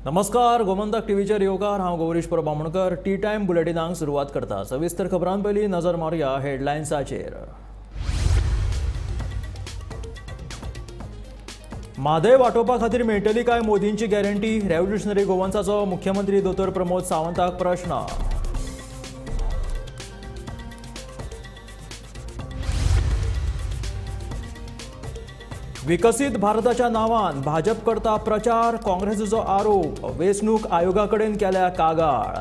नमस्कार, गोमंतक टीव्हीचेर येवकार. हांव गौरीश प्रभामणकर. टी टाइम बुलेटिनाक सुरवात करता. सविस्तर खबरां पयलीं नजर मारया हेडलायन्साचेर. म्हादय वांटोवपा खातीर मेळटली काय मोदींची गॅरंटी? रेव्होल्युशनरी गोवन्साचो मुख्यमंत्री दोतोर प्रमोद सावंताक प्रश्न. विकसीत भारताच्या नांवान भाजप करता प्रचार, काँग्रेसीचो आरोप. वेंचणूक आयोगा कडेन केल्या कागाळ.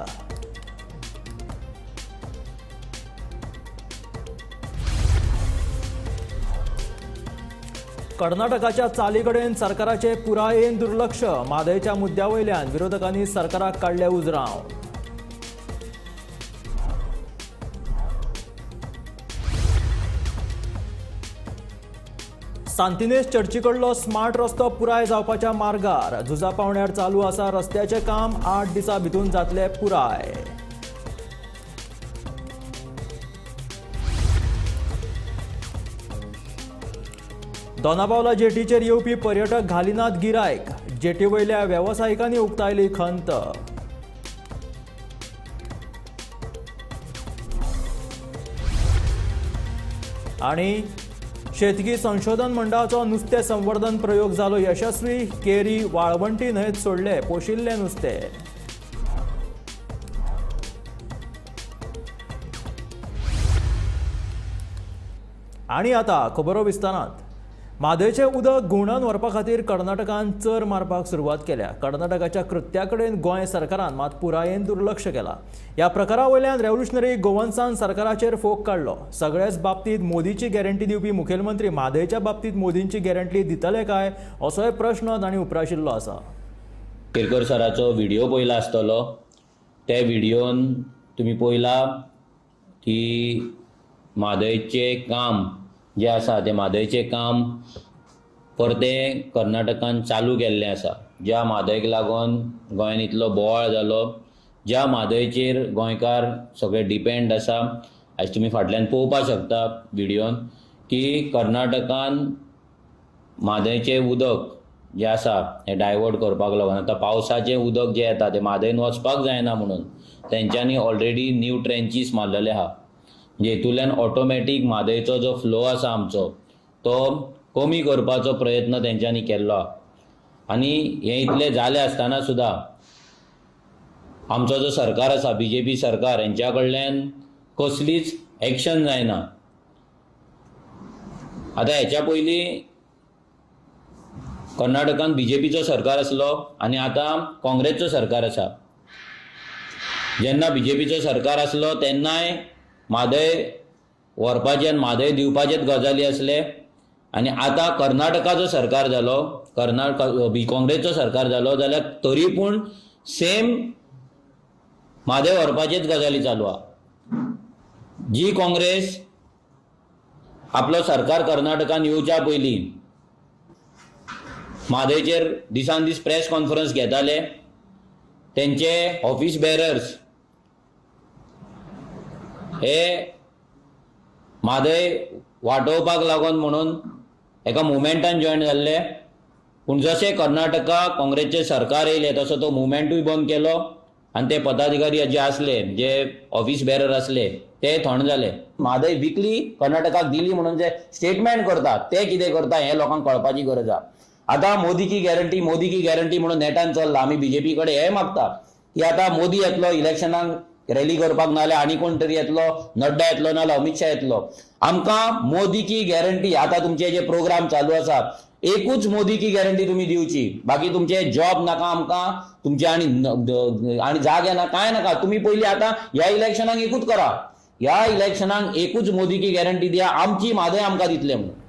कर्नाटकाच्या चाली कडेन सरकाराचे पुरायेन दुर्लक्ष. म्हादयच्या मुद्द्या वयल्यान विरोधकांनी सरकाराक काडले उजराव. सांतिनेज चर्ची कडलो स्मार्ट रस्तो पुराय जावपाच्या मार्गार. झुजा पावण्यार चालू आसा रस्त्याचे काम. 8 दिसां भितून जातले पुराय. दोनापावला जेटीचेर येवपी पर्यटक घालिनात गिरायक. जेटी वयल्या वेवसायिकांनी उक्तायली खंत. आणि शेतकी संशोधन मंडळाचो नुस्तें संवर्धन प्रयोग जालो यशस्वी. केरी, वाळवंटी न्हंयत सोडले पोशिल्ले नुस्तें. आणि आता खबरो विस्तारांत. म्हादयचें उदक घुंवडावन व्हरपा खातीर कर्नाटकान चर मारपाक सुरवात केल्या. कर्नाटकाच्या कृत्या कडेन गोंय सरकारान मात पुरायेन दुर्लक्ष केलां. ह्या प्रकारा वयल्यान रेव्होल्युशनरी गोवन्सान सरकाराचेर फोग काडलो. सगळ्याच बाबतींत मोदीची गॅरंटी दिवपी मुखेलमंत्री म्हादयच्या बाबतींत मोदींची गॅरंटी दितले काय असोय प्रश्न तांणी उपराशिल्लो आसा. केरकर सराचो व्हिडिओ पयला आसतलो. त्या व्हिडिओन तुमी पयला की म्हादयचें काम जे आसा ते म्हादयचें काम परतें कर्नाटकान चालू केल्लें आसा. ज्या म्हादयक लागून गोंयान इतलो बोवाळ जालो, ज्या म्हादयचेर गोंयकार सगळे डिपेंड आसा. आयज तुमी फाटल्यान पळोवपाक शकता व्हिडिओन की कर्नाटकान म्हादयचें उदक जें आसा हें डायवर्ट करपाक लागून आतां पावसाचें उदक जें येता तें म्हादयन वचपाक जायना म्हणून तेंच्यांनी ऑलरेडी न्यू ट्रेंचीस मारलेले आहा. जेतूंतल्यान ऑटोमॅटीक म्हादयचो जो फ्लो आसा आमचो तो कमी करपाचो प्रयत्न तेंच्यांनी केल्लो आहा. आनी हें इतलें जालें आसतना सुद्दां आमचो जो सरकार आसा BJP सरकार हेंच्या कडल्यान कसलीच एक्शन जायना. आतां हेच्या पयलीं कर्नाटकान BJPचो सरकार आसलो आनी आतां काँग्रेसचो सरकार आसा. जेन्ना BJPचो सरकार आसलो तेन्नाय म्हादय व्हरपाचे आनी म्हादय दिवपाचेच गजाली आसले. आनी आतां कर्नाटकाचो सरकार जालो, काँग्रेसचो सरकार जालो जाल्यार तरी पूण सेम म्हादय व्हरपाचेच गजाली चालू आहा. जी काँग्रेस आपलो सरकार कर्नाटकान येवच्या पयलीं म्हादयचेर दिसान दीस प्रेस कॉन्फरन्स घेताले, तेंचे ऑफिस बेरर्स हे म्हादय वांटोवपाक लागून म्हणून एका मुवमेंटान जॉयन जाल्ले. पूण जशें कर्नाटका काँग्रेसचें सरकार येयलें तसो तो मुवमेंटूय बंद केलो आनी ते पदाधिकारी जे आसले, जे ऑफिस बेरर आसले ते थंड जाले. म्हादय विकली कर्नाटकाक दिली म्हणून जे स्टेटमेंट करता ते कितें करता हें लोकांक कळपाची गरज आहा. आतां मोदी की गॅरंटी म्हणून नेटान चल्ला. आमी BJP कडेन हें मागता की आतां मोदी येतलो इलेक्शनाक रॅली करपाक, नाल्यार आनी कोण तरी येतलो, नड्डा येतलो नाल्यार अमित शाह येतलो. आमकां मोदी की गॅरंटी आतां तुमचे जे प्रोग्राम चालू आसा एकूच मोदी की गॅरंटी तुमी दिवची. बाकी तुमचे जॉब नाका आमकां, तुमचे आनी जागे ना, कांय नाका. तुमी पयलीं आतां ह्या इलेक्शनाक एकूच करा. ह्या इलेक्शनाक एकूच मोदी की गॅरंटी दिया. आमची म्हादय आमकां दितले म्हणून.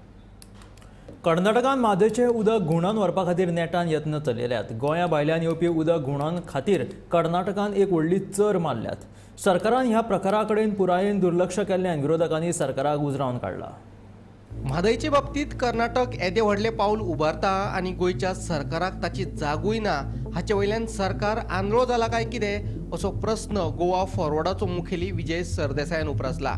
कर्नाटकान म्हादयचें उदक घुंवडावन व्हरपा खातीर नेटान यत्न चलयल्यात. गोंया भायल्यान येवपी उदक घुंवडावन खातीर कर्नाटकान एक व्हडली चर मारल्यात. सरकारान ह्या प्रकारा कडेन पुरायेन दुर्लक्ष केल्ल्यान विरोधकांनी सरकाराक उजरावन काडला. म्हादयचे बाबतीत कर्नाटक येदे व्हडले पाऊल उबारता आनी गोंयच्या सरकाराक ताची जागूय ना हाचे वयल्यान सरकार आंधळो जाला काय कितें असो प्रस्न गोवा फॉरवर्डाचो मुखेली विजय सरदेसायान उपरासला.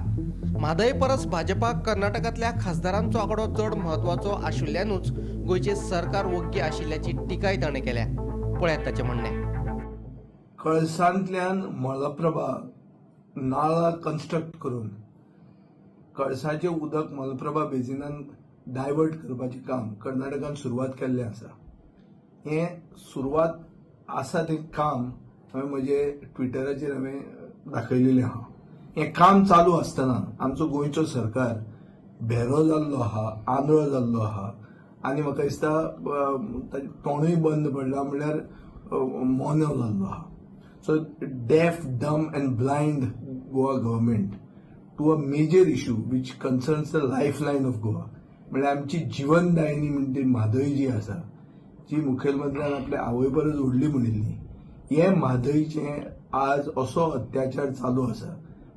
म्हादय परस भाजपाक कर्नाटकांतल्या खासदारांचो आंकडो चड म्हत्वाचो आशिल्ल्यानूच गोंयचे सरकार वग्गी आशिल्ल्याची टिकाय ताणें केल्या. पळयात ताचें म्हणणें. कळसांतल्यान मलप्रभा नाळा कन्स्ट्रक्ट करून कळसाचें उदक मलप्रभा बेजिनान डायवर्ट करपाचें काम कर्नाटकान सुरवात केल्लें आसा. हें सुरवात आसा तें काम हांवें म्हजे ट्विटराचेर दाखयलेलें आहा. हें काम चालू आसतना आमचो गोंयचो सरकार भेरो जाल्लो आहा, आंधळो जाल्लो आहा आनी म्हाका दिसता ताचें तोंडूय बंद पडलां म्हणल्यार मौन जाल्लो आहा. So deaf, dumb and blind Goa government to a major issue which concerns the lifeline of Goa. म्हणजे आमची जीवनदायिनी म्हणटी म्हादय जी आसा, जी मुखेलमंत्र्यान आपल्या आवय परस व्हडली म्हणिल्ली, हे म्हादयचें आज असो अत्याचार चालू आसा.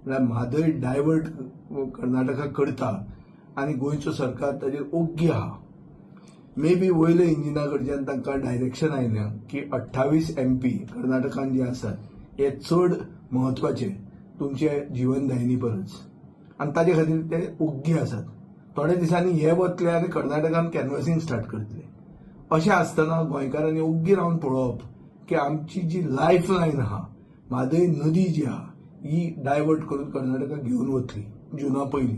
म्हळ्यार म्हादय डायवर्ट कर्नाटका करता आनी गोंयचो सरकार ताजेर ओग्गी आहा. मे बी वयल्या इंजिना कडच्यान तांकां डायरेक्शन आयलें की 28 MP कर्नाटकान जे आसात हे चड म्हत्वाचे तुमचे जीवनदायिनी परस आनी ताजे खातीर ते ओग्गी आसात. थोड्या दिसांनी हे वतले आनी कर्नाटकान कॅनवसिंग स्टार्ट करतले. अशें आसतना गोंयकारांनी ओग्गी रावन पळोवप की आमची जी लायफ लायन आहा, म्हादय नदी जी आहा, ही डायवर्ट करून कर्नाटका घेवन वतली जुना पयलीं.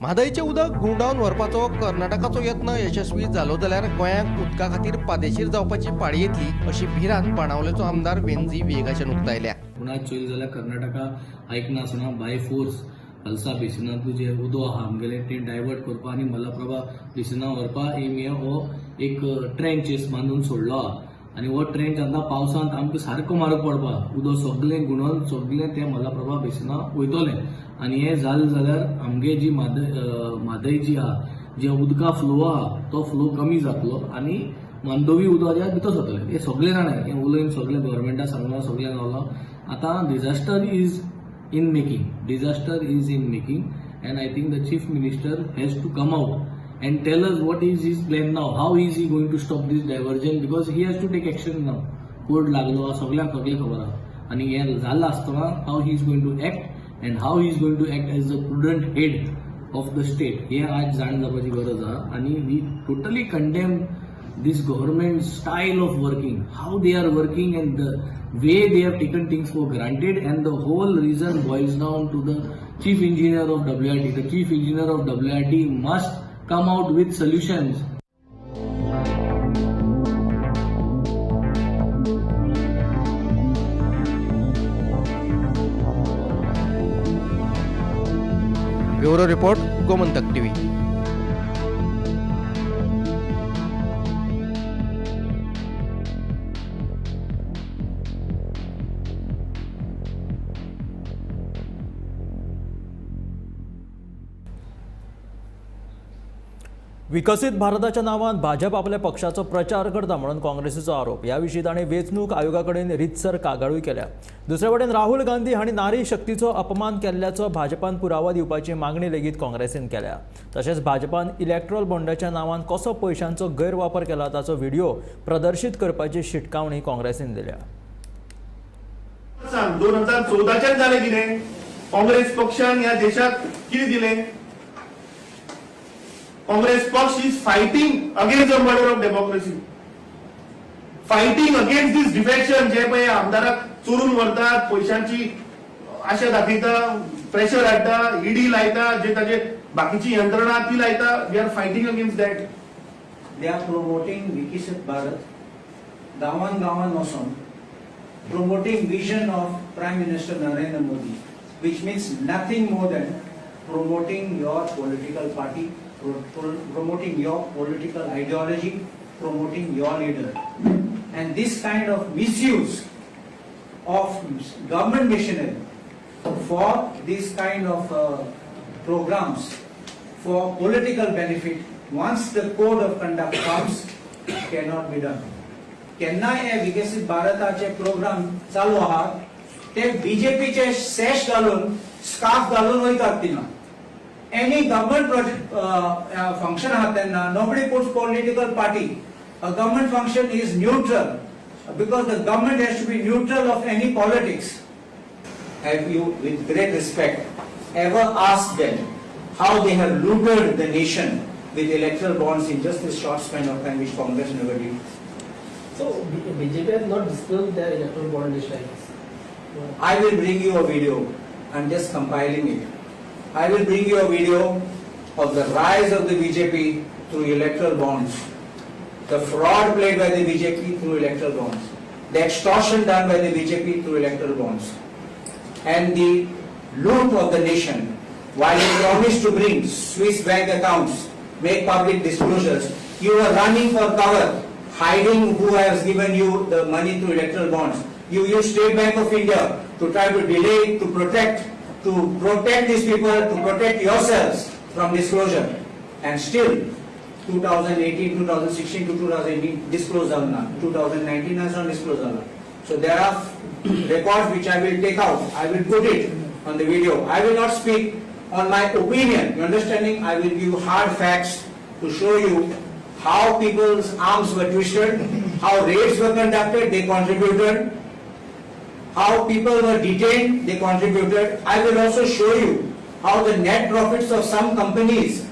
म्हादयचें उदक गुंडावन व्हरपाचो कर्नाटकाचो यत्न यशस्वी जालो जाल्यार गोंयांक उदका खातीर पादेशीर जावपाची पाळी येतली अशी भिरांत बाणावलेचो आमदार वेंजी वेगाच्यान उक्तायल्या. पुन्हा चोयल जाल्यार कर्नाटका आयकनासतना बाय फोर्स कलसा बेसिनांतलें जें उदक आहा आमगेलें तें डायवर्ट करपा आनी मलप्रभा बेसिना व्हरपा एम हो एक ट्रेंच बांदून सोडलो आहा. आनी हो ट्रेंच आतां पावसांत आमकां सारको म्हारग पडपा, उदक सगळें गुणोवन सगळें तें मलप्रभा बेसिना वयतलें. आनी हें जालें जाल्यार आमगे जी म्हादय जी आहा, जे उदका फ्लो आहा तो फ्लो कमी जातलो आनी मांडोवी उदक जें भितर जातलें. हें सगळें जाणां हें उलयन सगळें गव्हर्मेंटाक सांगलां, सगळें जालां. आतां disaster is in making and I think the chief minister has to come out and tell us what is his plan now, how is he going to stop this diversion, because he has to take action now. Code लागलो सगळ्यांक सगळें खबर आहा आनी हें जालां आसतना how he is going to act and how he is going to act as the prudent head of the state हें आज जाण जावपाची गरज आहा. आनी we totally condemn this government style of working, how they are working and the way they have taken things for granted, and the whole reason boils down to the chief engineer of WRT. The chief engineer of WRT must come out with solutions. Bureau report, Gomantak TV. विकसित भारताच्या नावान भाजप आपल्या पक्षाचो प्रचार करता म्हणून काँग्रेसीचो आरोप. ह्या विशीं ताणें वेंचणूक आयोगा कडेन रितसर कागाळूय केल्या. दुसरे वटेन राहुल गांधी हांणी नारी शक्तीचो अपमान केल्ल्याचो भाजपान पुरावो दिवपाची मागणी लेगीत काँग्रेसीन केल्या. तशेंच भाजपान इलेक्ट्रॉल बॉन्डाच्या नांवान कसो पयशांचो गैरवापर केला ताचो व्हिडिओ प्रदर्शीत करपाची शिटकावणी काँग्रेसीन दिल्या. 2014 जालें कितें? काँग्रेस पक्षान ह्या देशाक कितें दिलें? Congress Paksha is fighting against the murder of democracy, fighting against this defection. जे पळय आमदाराक चोरून व्हरतात, पयशांची आशा दाखयता, प्रेशर हाडटा, ईडी लायता, जे ताजे बाकीची यंत्रणा ती लायता. We are fighting against that. They are promoting Viksit Bharat, गावान गावान वचून promoting vision of Prime Minister Narendra Modi, which means nothing more than promoting your political party, promoting your political ideology, promoting your leader. And this kind of misuse of government machinery for this kind of programs for political benefit, once the code of conduct comes, cannot be done. केन्नाय हे विकसित भारताचे programme चालू आहात ते बीजेपीचे सॅश घालून scarf घालून वयतात तिंगा. Any government project function happen, nobody puts political party. A government function is neutral because the government has to be neutral of any politics. Have you, with great respect, ever asked them how they have looted the nation with electoral bonds in just this short span of time which Congress never did? So BJP has not disclosed their electoral bond list. I will bring you a video. I'm just compiling it. I will bring you a video of the rise of the BJP through electoral bonds, the fraud played by the BJP through electoral bonds, the extortion done by the BJP through electoral bonds, and the loot of the nation. While you promised to bring Swiss bank accounts, make public disclosures, you were running for cover, hiding who has given you the money through electoral bonds. You used State Bank of India to try to delay, to protect these people, to protect yourselves from disclosure. And still, 2018, 2016 to 2018, disclosed Alna. 2019 has not disclosed Alna. So there are records which I will take out. I will put it on the video. I will not speak on my opinion. You understanding? I will give hard facts to show you how people's arms were twisted, how raids were conducted, they contributed, how people were detained, they contributed. I will also show you how the net profits of some companies,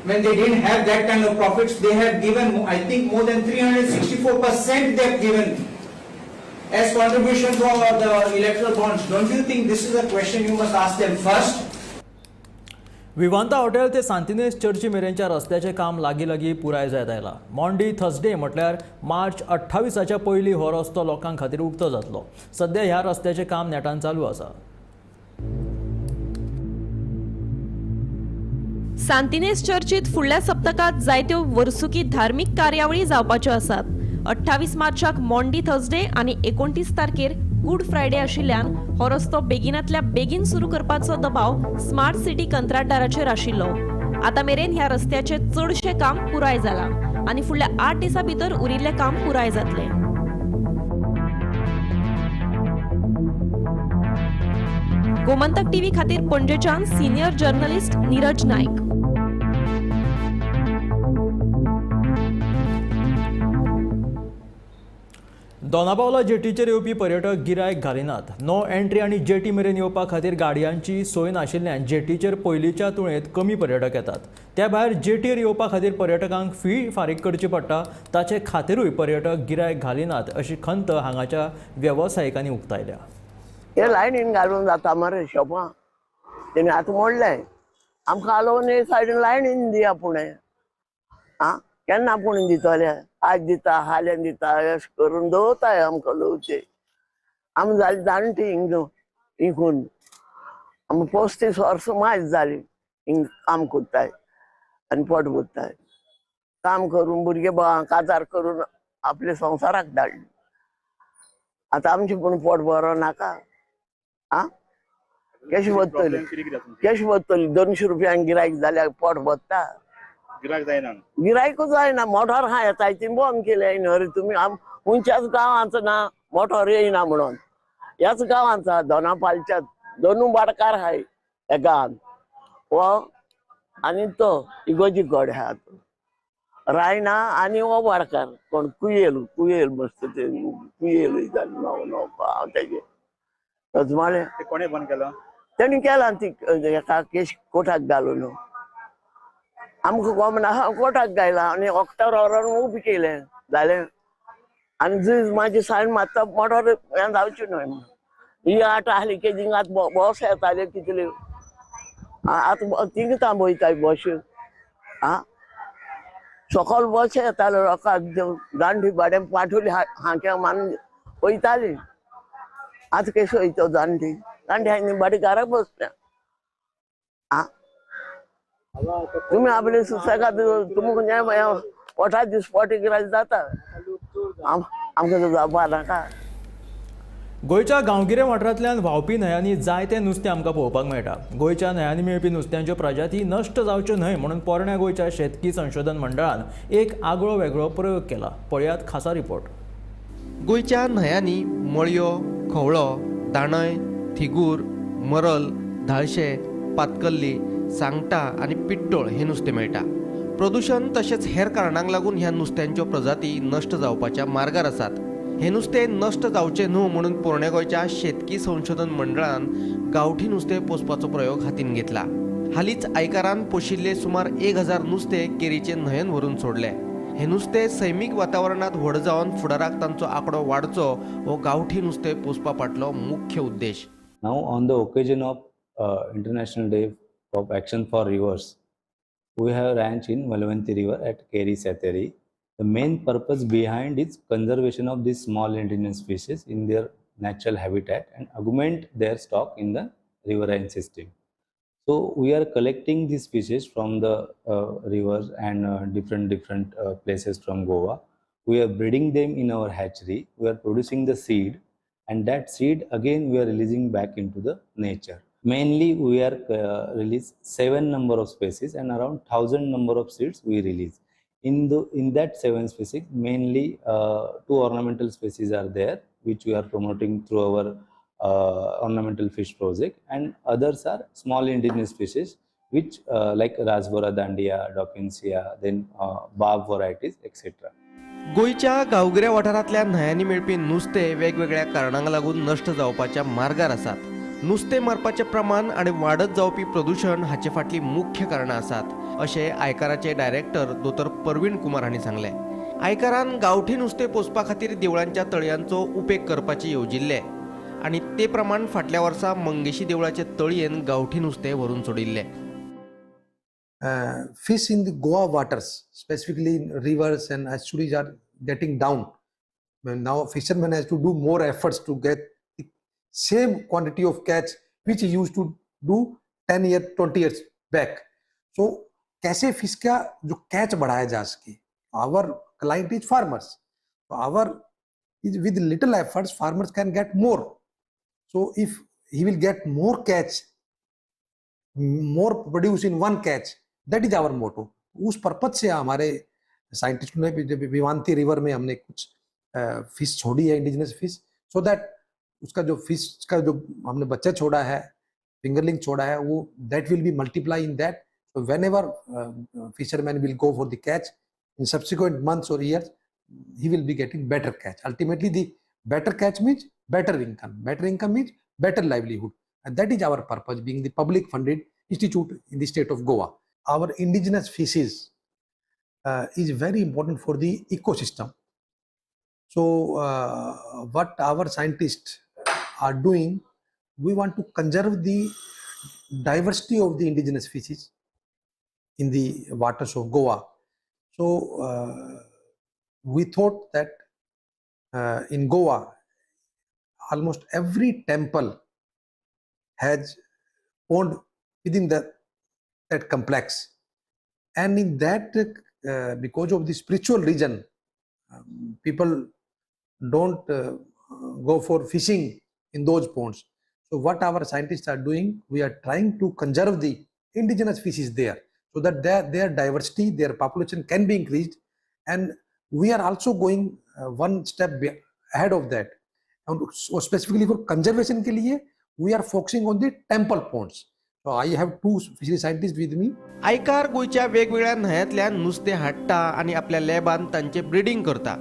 when they didn't have that kind of profits, they have given, I think, more than 364% they have given as contribution for the electoral bonds. Don't you think this is a question you must ask them first? Vivanta hotel ते सांतिनेज चर्ची मेरेनच्या रस्त्याचे काम लागी पुराय जायत आयला. Maundy Thursday म्हटल्यार मार्च 28 पयलीं हो रस्तो लोकांक खातीर उक्तो जातलो. सध्या ह्या रस्त्याचे काम नेटान चालू आसा. सांतिनेज चर्चीत फुडल्या सप्तकात जायत्यो वर्सुकी धार्मीक कार्यावळी जावपाच्यो आसात. 28 मार्चाक मॉन्डी थर्सडे आनी 29 तारखेर गुड फ्रायडे आशिल्ल्यान हो रस्तो बेगिनातल्या बेगीन सुरू करपाचो दबाव स्मार्ट सिटी कंत्राटदाराचेर आशिल्लो. आता मेरेन ह्या रस्त्याचे चडशे काम पुराय जाला आनी फुडल्या 8 दिसां भितर उरिल्ले काम पुराय जातले. गोमंतक टीव्ही खातीर पणजेच्यान सिनियर जर्नलिस्ट नीरज नायक. दोनापावला जेटीचेर येवपी पर्यटक गिरायक घालिनात. नो एंट्री आनी जेटी मेरेन येवपा खातीर गाडयांची सोय नाशिल्ल्यान जेटीचेर पयलींच्या तुळेंत कमी पर्यटक येतात. त्या भायर जेटीर येवपा खातीर पर्यटकांक फी फारीक करची पडटा. ताचे खातीरूय पर्यटक गिरायक घालिनात अशी खंत हांगाच्या वेवसायिकांनी उक्तायल्या. हे लायनीन घालून जाता मरे शॉपां तेणी आतां मोडलें. आमकां आलोवन हे सायडीन लायनीन दिया पुणे. आं केन्ना पुणे दितले? आज दिता हाल्यान दिता अशें करून दवरताय आमकां लोवचे. आमी जाली जाणटी हिंगून आमी 35 वर्सां मायज जाली हिंग काम कोत्ताय आनी पोट भरताय. काम करून भुरगे काजार करून आपले संवसाराक धाडले. आतां आमचे पूण पोट बरो नाका. आं कशी वतली 200 रुपयांक गिरायक जाल्यार पोट भरता. गिरायकूच जायना. मोटोर हा येताय ती बंद केले न्हय तुमी. खंयच्याच गांवांचो ना मोटोर येयना म्हणून. ह्याच गांवांचा दोनापालच्या 2 बाडकार आहाय ह्या गांवांत. हो आनी तो इगोजी गड आहा रायना आनी हो बाडकार कोण कुयेल मस्त ते कुयेल हांव तेजे तजमाळे कोणे बंद केलो तेणी केला. ती एका केश कोठाक घालून आमकां गमना कोटाक गायला आनी ऑक्टोबरान उबी केलें जालें. आनी जर म्हाजी सायन मात्ता मोटोर हें जावची न्हय म्हणून. ही आठ आहली केजींक आतां बस येताल्यो कितल्यो आतां तिंगा थांबयताय बस. आं सकल बस येताल्यो लोकांक जाणटी भाड्यान पाठवली हांक्या मारून वयताली. आतां कशी वयता जाणटी हांणी भाडी घरा बसल्या. आं तुम्ही आपले सुसेगाद तुमकां पोटा दिसपोटी गिरायक जाता. आमकां जावपा नाका. गोंयच्या गांवगिरे वाठारांतल्यान व्हांवपी न्हंयांनी जायतें नुस्तें आमकां पळोवपाक मेळटा. गोंयच्या न्हंयांनी मेळपी नुस्त्यांच्यो प्रजाती नश्ट जावच्यो न्हय म्हणून पोरण्या गोंयच्या शेतकी संशोधन मंडळान एक आगळो वेगळो प्रयोग केला. पळयात खासा रिपोर्ट. गोंयच्या न्हंयांनी मळयो, खवळो, दाणय, थिगूर, मरल, धाळशे, पातकल्ली, सांगटा आनी पिट्टोळ हे नुस्तें मेळटा. प्रदूषण तशेंच हेर कारणांक लागून ह्या नुस्त्यांच्यो प्रजाती नश्ट जावपाच्या मार्गार आसात. हे नुस्तें नश्ट जावचें न्हू म्हणून पोरण्या गोंयच्या शेतकी संशोधन मंडळान गांवठी नुस्तें पोसपाचो प्रयोग हातीन घेतला. हालींच आयकारान पोशिल्ले सुमार 1000 नुस्तें केरीचे न्हंयेन व्हरून सोडले. हे नुस्तें सैमीक वातावरणात व्हड जावन फुडाराक तांचो आंकडो वाडचो हो गांवठी नुस्तें पोसपा फाटलो मुख्य उद्देश. Now, on the occasion of International Day of Action for Rivers, we have ranch in Malavanti River at Keri Sateri. The main purpose behind is conservation of these small indigenous species in their natural habitat and augment their stock in the riverine system. So we are collecting these species from the rivers and different places from Goa. We are breeding them in our hatchery. We are producing the seed, and that seed again we are releasing back into the nature. Mainly we are release 7 number of species and around 1000 number of seeds we release. In that 7 species, mainly 2 ornamental species are there, which we are promoting through our ornamental fish project, and others are small indigenous species, which like Rasbora dandia, Dawkinsia, then barb varieties, etc. गोंयच्या गांवगिऱ्या वाठारांतल्या न्हंयांनी मेळपी नुस्तें वेगवेगळ्या कारणांक लागून नश्ट जावपाच्या मार्गार आसात. नुस्तें मारपाचें प्रमाण आनी वाडत जावपी प्रदूषण हाचे फाटली मुख्य कारणां आसात, अशें आयकाराचे डायरेक्टर दोतोर परवीण कुमार हांणी सांगलें. आयकारान गांवठी नुस्तें पोसपा खातीर देवळांच्या तळयांचो उपेग करपाचे येवजिल्ले आनी ते प्रमाण फाटल्या वर्सा मंगेशी देवळाचे तळयेन गांवठी नुस्तें व्हरून सोडिल्लें. Fish in the Goa waters, specifically in rivers and estuaries, are getting down. Now fishermen has to do more efforts to get the same quantity of catch which he used to do 10 years, 20 years back. So कैसे fish का जो catch बढ़ाया जा सके? Our client is farmers. So with little efforts, farmers can get more. So if he will get more catch, more produce in one catch, that is our motto. उस purpose से हमारे scientist ने विवांती river में हमने कुछ fish छोड़ी है, indigenous fish, so that उसका जो फिश का जो हमने बच्चा छोड़ा है, फिंगरलिंग छोड़ा है, वो that will be multiply in that. So when ever fisherman will go for the catch in subsequent months और years, he will be getting better catch. Ultimately, the better catch means better income. Better income means better livelihood. And that is our purpose, being the public funded institute in the state of Goa. Our indigenous species is very important for the ecosystem. So what our scientists are doing, we want to conserve the diversity of the indigenous species in the waters of Goa. So we thought that in Goa, almost every temple has pond within that complex, and in that because of the spiritual reason, people don't go for fishing in those ponds. So what our scientists are doing, we are trying to conserve the indigenous species there, so that their diversity, their population can be increased. And we are also going one step ahead of that. And so specifically for conservation के लिए, we are focusing on the temple ponds. So I have 2 fishery scientists with me. आयकार गोंयच्या वेगवेगळ्या न्हंयांतल्यान नुस्तें हाडटा आनी आपल्या लॅबान तांचे breeding करता.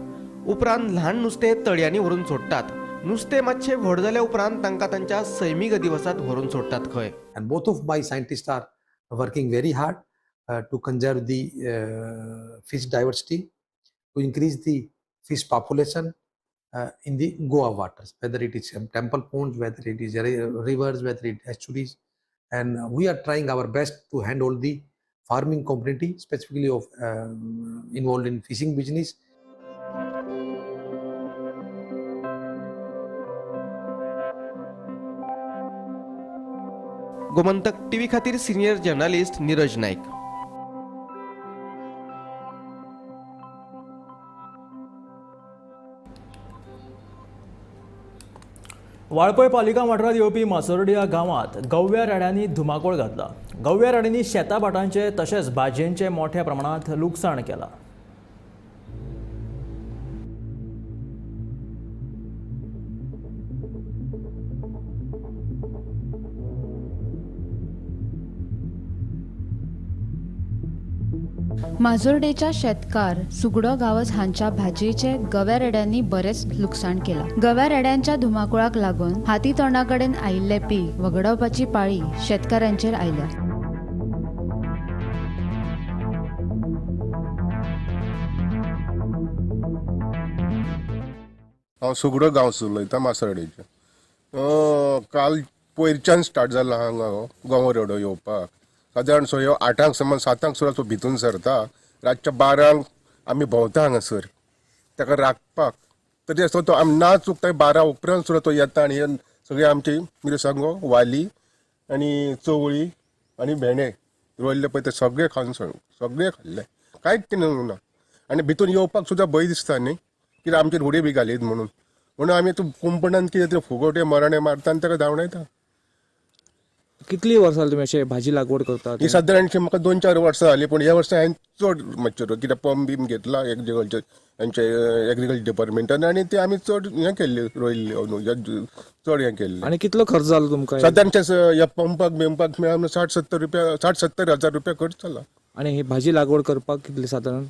उपरांत ल्हान नुस्तें तळयांनी व्हरून सोडटात. नुस्तें मातशें व्हड जाल्या उपरांत तांकां तांच्या सैमीक अधिवासांत व्हरून सोडटात खंय. And both of my scientists are working very hard to conserve the fish diversity, to increase the fish population in the Goa waters, whether it is temple ponds, whether it is rivers, whether it is estuaries. And we are trying our best to handle the farming community, specifically of involved in fishing business. Gomantak TV खातीर senior journalist Neeraj Naik. Valpoi पालिका वाठारांत येवपी मासोर्डी ह्या गांवांत गव्या रेड्यांनी धुमाकूळ घातला. गव्या रेड्यांनी शेतां भाटांचे तशेंच भाजयेंचें मोठ्या प्रमाणांत लुकसाण केलां. माजोर्डेच्या शेतकार सुगडो गावस हांच्या भाजयेचे गव्या रेड्यांनी बरेच लुकसाण केला. गव्या रेड्यांच्या धुमाकुळाक लागून हाती तोंडाकडेन आयिल्ले पीक वगडावपाची पाळी शेतकारांचेर आयल्या. हांव सुगडो गांवचो उलयतां मासर्डेचे. काल पयरच्यान स्टार्ट जाला हांगा गोवा रोडो येवपाक. सादारण सो ह्यो 8 समज 7 सुद्दां तो भितून सरता. रातच्या 12 आमी भोंवता हांगासर ताका राखपाक. तरी असो तो आमी ना चुकता 12 उपरांत सुद्दां तो येता आनी हे सगळे आमची मिरसांगो वाली आनी चवळी आनी भेंडे रोयल्ले पळय ते सगळे खावन सगळे खाल्ले, कांयच ते ना. आनी भितून येवपाक सुद्दां भंय दिसता न्ही, कित्याक आमचेर उडी बी घालीत म्हणून आमी तूं कुंपणान कितें तरी फुगोटे मराणे मारता आनी ताका धांवडायता. कितली वर्सां तुमी अशें भाजी लागवड करतात? ही सादारणशी म्हाका 2-4 वर्सां जाली, पूण ह्या वर्सा हांवें चड मॅच्युर कित्याक पंप बीम घेतला एग्रीकल्चर हांचे एग्रीकल्चर डिपार्टमेंटान आनी ते आमी चड हें केल्ले रोयल्ले चड हें केल्लें. आनी कितलो खर्च जालो तुमकां? सादारणचे ह्या पंपाक बिंपाक मेळून 60-70 हजार रुपया खर्च जाला. आनी ही भाजी लागवड करपाक कितली सादारण?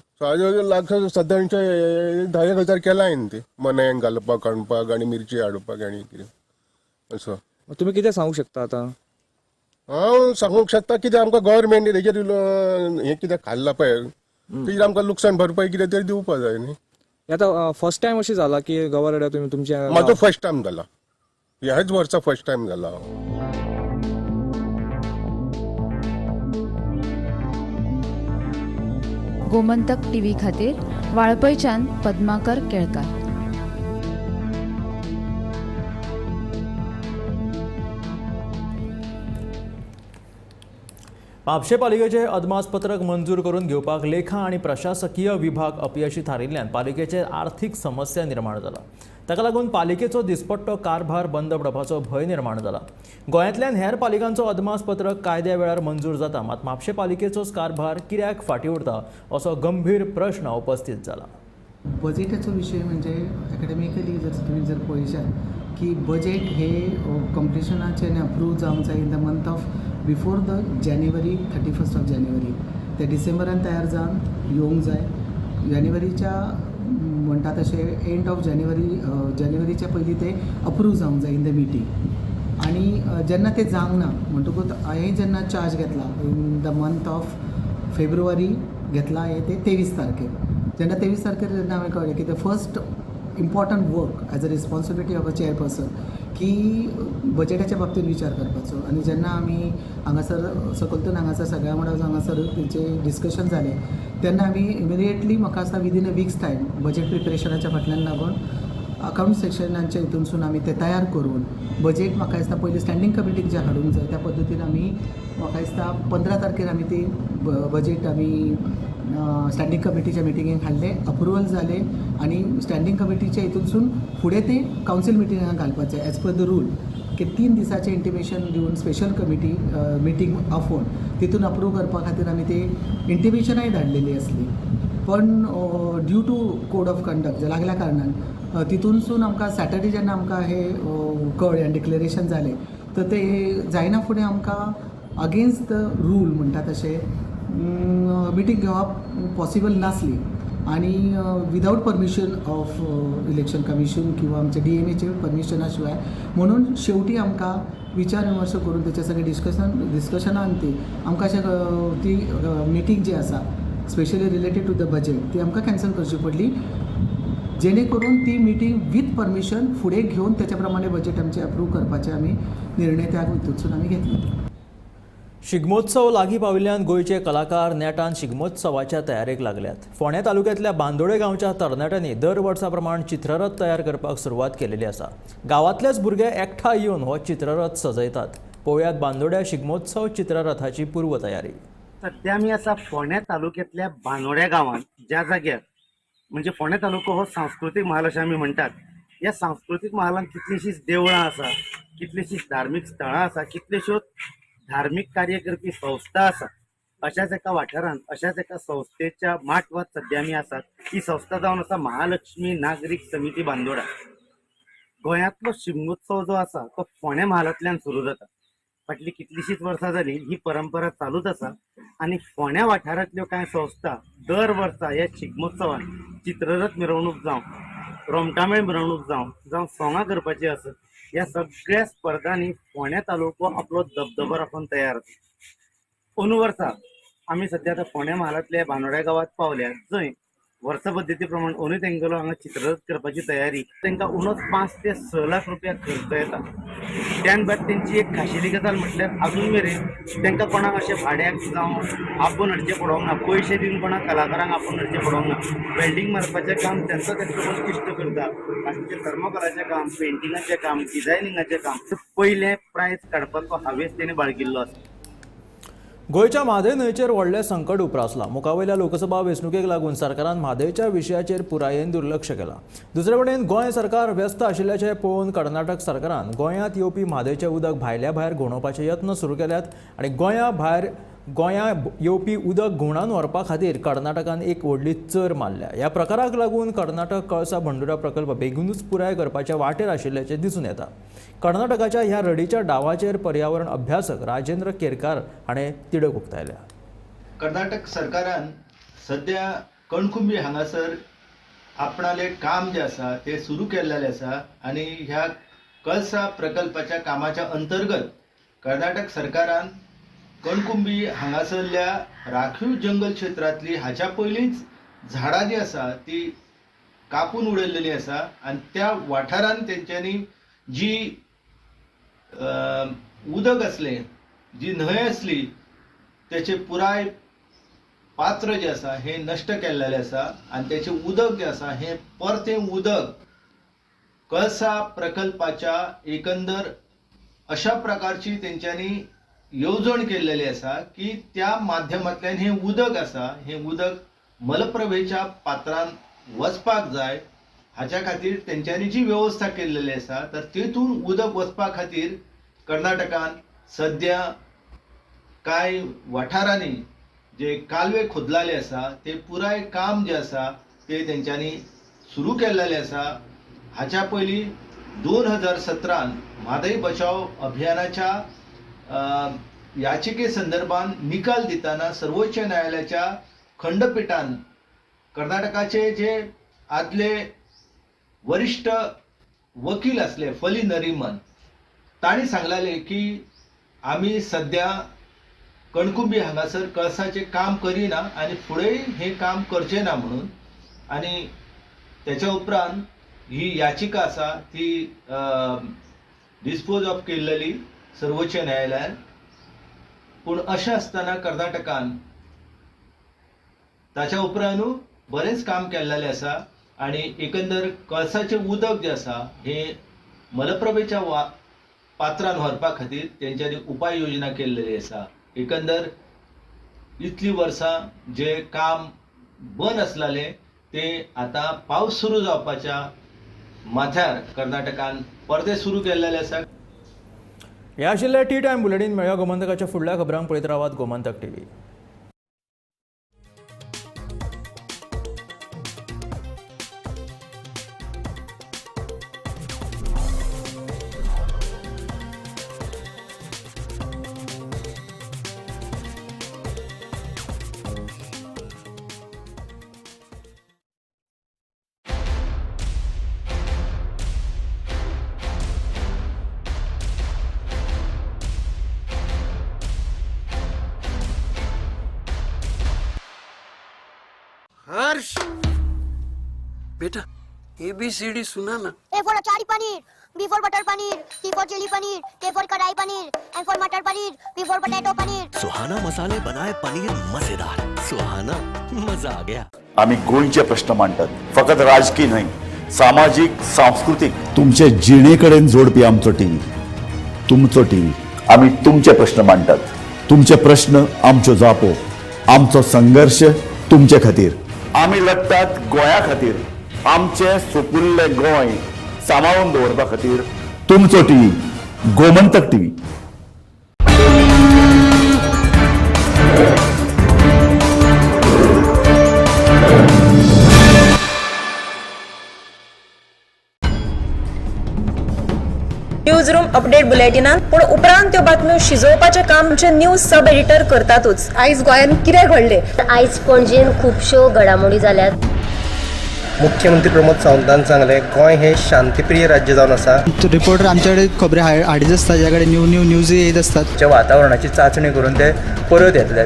सादारणचे 10 हजार केला हांवें ते मनायक घालपाक हाडपाक आनी मिरची हाडपाक आनी कितें असो. तुमी कितें सांगूंक शकता आतां? हांव सांगूंक शकता कितें आमकां गव्हर्मेंट हेजेर हें कितें खाल्ला पळय तेजेर आमकां लुकसाण भरपाई कितें तरी दिवपा जाय न्ही. आतां फर्स्ट टायम अशें जाला की गोवा रेड्या तुमी तुमच्या? म्हाजो फर्स्ट टायम जाला, ह्याच वर्सा फर्स्ट टायम जाला. गोमंतक टीव्ही खातीर वाळपयच्यान पद्माकर केळकार. म्हापशे पालिकेचे अदमासपत्रक मंजूर करून घेवपाक लेखा आनी प्रशासकीय विभाग अपयशी थारिल्ल्यान पालिकेचेर आर्थीक समस्या निर्माण जाला. ताका लागून पालिकेचो दिसपट्टो कारभार बंद पडपाचो भंय निर्माण जाला. गोंयांतल्यान हेर पालिकांचो अदमासपत्रक कायद्या वेळार मंजूर जाता, मात म्हापशे पालिकेचोच कारभार कित्याक फाटीं उरता असो गंभीर प्रश्न उपस्थित जाला. बजेटाचो विशय म्हणजे एकाडेमिकली जर पळयशात की बजेट हे कंप्लिशनाचे आनी अप्रूव जावंक जाय in the month of before the January 31 of January. ते डिसेंबरान तयार जावन येवंक जाय. जानेवारीच्या म्हणटा तशें एंड ऑफ जानेवारीच्या पयलीं ते अप्रूव जावंक जाय इन द मिटींग. आनी जेन्ना ते जावंक ना म्हणटकूच हांवें जेन्ना चार्ज घेतला in the month of February घेतला हे ते 23 तारखेर. जेन्ना 23 तारखेर जेन्ना हांवें कळ्ळें की the first important work as a responsibility of a chairperson की बजेटाच्या बाबतीत विचार करपाचो. आनी जेन्ना आमी हांगासर सकलतून हांगासर सगळ्या वांगडा हांगासर तेंचे डिस्कशन जालें तेन्ना आमी इमिडिएटली म्हाका आसता विदीन अ वीक्स टायम बजेट प्रिपरेशनाच्या फाटल्यान लागून अकाउंट सेक्शनाच्या हितूनसून आमी ते तयार करून बजेट म्हाका दिसता पयलीं स्टँडींग कमिटीक जे हाडूंक जाय त्या पद्दतीन आमी म्हाका दिसता 15 तारखेर आमी ती बजेट आमी स्टँडींग कमिटीच्या मिटिंगेक हाडले, अप्रुवल जाले आनी स्टँडींग कमिटीच्या हितूनसून फुडें ते कावन्सील मिटिंगाक घालपाचें एज पर द रूल की 3 दिसाचें इंटिमेशन दिवन स्पेशल कमिटी मिटींग आफोवन तितून अप्रूव करपा खातीर आमी ते इंटिमेशनाय धाडलेली आसली. पण due to code of conduct जे लागल्या कारणान तितूनसून आमकां सॅटर्डे जेन्ना आमकां हे कळ्ळें डिक्लेरेशन जालें तर ते जायना फुडें आमकां अगेन्स्ट द रूल म्हणटा तशें मिटींग घेवप पॉसिबल नासली. आनी without permission of election commission किंवा आमच्या DMAचे परमिशना शिवाय म्हणून शेवटी आमकां विचार विमर्श करून तेचे सगळे डिस्कशनान ती आमकां अशें ती मिटींग जी आसा specially related to the budget ती आमकां कॅन्सल करची पडली, जेणे करून ती मिटींग विथ परमिशन फुडें घेवन तेच्या प्रमाणे बजेट आमचे अप्रूव करपाचे आमी निर्णय त्या हितूनसून आमी घेतले. शिगमोत्सव लागीं पाविल्ल्यान गोंयचे कलाकार नेटान शिगमोत्सवाच्या तयारेक लागल्यात. फोंड्या तालुक्यांतल्या बांदोडे गांवच्या तरणाट्यांनी दर वर्सा प्रमाण चित्ररथ तयार करपाक सुरवात केलेली आसा. गांवांतलेच भुरगे एकठांय येवन हो चित्ररथ सजयतात. पळोवयात बांदोड्या शिगमोत्सव चित्ररथाची पूर्व तयारी. सध्या आमी आसा फोंड्या तालुक्यांतल्या बांदोड्या गांवांत, ज्या जाग्यार म्हणजे फोंड्या तालुको हो सांस्कृतीक महाल अशें आमी म्हणटात. ह्या सांस्कृतीक महालांत कितलींशींच देवळां आसा, कितलींशींच धार्मीक स्थळां आसा, कितल्योश्योच धार्मीक कार्य करपी संस्था आसा. अशाच एका वाठारांत अशाच एका संस्थेच्या माटवात सध्या आमी आसात. ही संस्था जावन आसा महालक्ष्मी नागरीक समिती बांदोडा. गोंयांतलो शिगमोत्सव जो आसा तो फोंड्या महालांतल्यान सुरू जाता. फाटली कितलींशींच वर्सां जालीं ही परंपरा चालूच आसा. आनी फोंड्या वाठारांतल्यो कांय संस्था दर वर्सा ह्या शिगमोत्सवान चित्ररथ मिरवणूक जावं, रोमटामेळ मिरवणूक जावं सोंगां करपाची आसत, ह्या सगळ्या स्पर्धांनी फोंड्या तालुको आपलो दबदबो राखून तयार आसा. अंदू वर्सा आमी सध्या आतां फोंड्या महालांतल्या बांदोड्या गांवांत पावल्या, जंय वर्सा पद्दती प्रमाण अंदूय तेंगेलो हांगा चित्ररथ करपाची तयारी तांकां उणोच 5 ते 6 लाख रुपया खर्च येता. त्यान भायर तेंची एक खाशेली गजाल म्हटल्यार अजून मेरेन तांकां कोणाक अशें भाड्याक जावं आपोवन हाडचें पडोंक ना, पयशे दिवन कोणाक कलाकारांक आपोवन हाडचें पडोंक ना. वेल्डिंग मारपाचें काम तेंचो इश्ट करता, बाकीचें थर्मोकॉलाचें काम, पेंटिंगाचें काम, डिझायनिंगाचें काम पयलें प्रायज काडपाचो हावेस तेणें बाळगिल्लो आसा. गोंयच्या म्हादय न्हंयचेर व्हडलें संकट उप्रासलां. मुखावेल्या लोकसभा वेंचणुकेक लागून सरकारान म्हादयच्या विशयाचेर पुरायेन दुर्लक्ष केलां. दुसरे वटेन गोंय सरकार व्यस्त आशिल्ल्याचें पळोवन कर्नाटक सरकारान गोंयांत येवपी म्हादयचें उदक भायल्या भायर घुंवडावपाचे यत्न सुरू केल्यात आनी गोंयांत येवपी उदक घुंवडावन व्हरपा खातीर कर्नाटकान एक व्हडली चर मारल्या. ह्या प्रकाराक लागून कर्नाटक कळसा बंडुरा प्रकल्प बेगीनूच पुराय करपाच्या वाटेर आशिल्ल्याचें दिसून येता. कर्नाटकाच्या ह्या रडीच्या डावाचेर पर्यावरण अभ्यासक राजेंद्र केरकार हाणें तिडक उक्तायल्या. कर्नाटक सरकारान सध्या कणकुंबी हांगासर आपणालें काम जें आसा तें सुरू केल्लेलें आसा आनी ह्या कळसा प्रकल्पाच्या कामाच्या अंतर्गत कर्नाटक सरकारान कणकुंबी हांगासरल्या राखीव जंगल क्षेत्रांतली हाच्या पयलींच झाडां जी आसा ती कापून उडयल्लेली आसा आनी त्या वाठारांत तेंच्यांनी जी उदक आसलें, जी न्हंय आसली तेचे पुराय पात्र जे आसा हें नश्ट केल्लेलें आसा आनी तेचें उदक जें आसा हें परतें उदक कळसा प्रकल्पाच्या एकंदर अशा प्रकारची तेंच्यांनी येवजण केल्लेली आसा की त्या माध्यमांतल्यान हें उदक आसा हें उदक मलप्रभेच्या पात्रांत वचपाक जाय हाच्या खातीर तेंच्यांनी जी वेवस्था केल्लेली आसा तर तेतून उदक वचपा खातीर कर्नाटकान सध्या कांय वाठारांनी जे कालवे खोदलाले आसा ते पुराय काम जे आसा ते तेंच्यांनी सुरू केल्लेलें आसा. हाच्या पयलीं 2017 म्हादय बचाव अभियानाच्या याचिके संदर्भात निकाल दिताना सर्वोच्च न्यायालयाच्या खंडपीठान कर्नाटकाचे जे आदले वरिष्ठ वकील असले फली नरीमन ताणी सांगलेले की आम्ही सध्या कणकुंबी हांगासर कळसाचे काम करिना आनी फुडेंय हे काम करचे ना म्हणून आनी त्याच्या उपरांत ही याचिका आसा ती डिस्पोज ऑफ केल्लेली सर्वोच्च न्यायालयान. पूण अशें आसतना कर्नाटकान ताच्या उपरांतूय बरेंच काम केल्लेलें आसा आनी एकंदर कळसाचें उदक जें आसा हें मलप्रभेच्या पात्रांत व्हरपा खातीर तेंच्यांनी उपाय योजना केल्लेली आसा. एकंदर इतलीं वर्सां जे काम बंद आसलेलें तें आतां पावस सुरू जावपाच्या माथ्यार कर्नाटकान परते सुरू केल्लेले आसा. हे आशिल्ले टी टायम बुलेटीन. मेळ्या गोमंतकाच्या फुडल्या खबरांक पळयत रावात गोमंतक टीव्ही. हर्ष बेटा ABCD सुना ना. A for achari paneer, B for butter paneer, C for chili paneer, K for kadai paneer, M for matar paneer, P for potato paneer. Suhana मसाले बनाए पनीर मजेदार. सुहाना मजा आ गया. आम्ही गोंयचे प्रश्न मांडतात, फकत राजकीय नाही, सामाजिक सांस्कृतिक. तुमचे जिणेकडेन जोडपी आमचो टीव्ही, तुमचो टीव्ही. आम्ही तुमचे प्रश्न मांडतात, तुमचे प्रश्न आमच्यो जापो, आमचो संघर्ष तुमचे खातीर. आम्ही लढतात गोंया खातीर, आमचे सोपुल्ले गोंय सांबाळून दवरपा खातीर. तुमचो TV, Gomantak TV. News room update बुलेटिनात पूण उपरांत त्यो बातम्यो शिजोवपाचें काम आमचे न्यूज सब एडिटर करतातूच. आयज गोंयांत कितें घडलें? आयज पणजेन खुबश्यो घडामोडी जाल्यात. मुख्यमंत्री प्रमोद सावंतान सांगले गोंय हे शांतीप्रिय राज्य जावन आसा. रिपोर्टर आमच्याकडे खबरी हाडीच आसता ज्याकडे न्यूज येत असतात. वातावरणाची चाचणी करून ते परत येतले.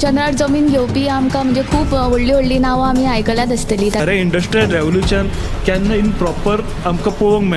चंद्रार जमीन घेवपी आमकां म्हणजे खूब व्हडली नांवां आमी आयकल्यात आसतली. इंडस्ट्रियल रेव्होल्युशन केन्ना इन प्रॉपर आमकां पळोवंक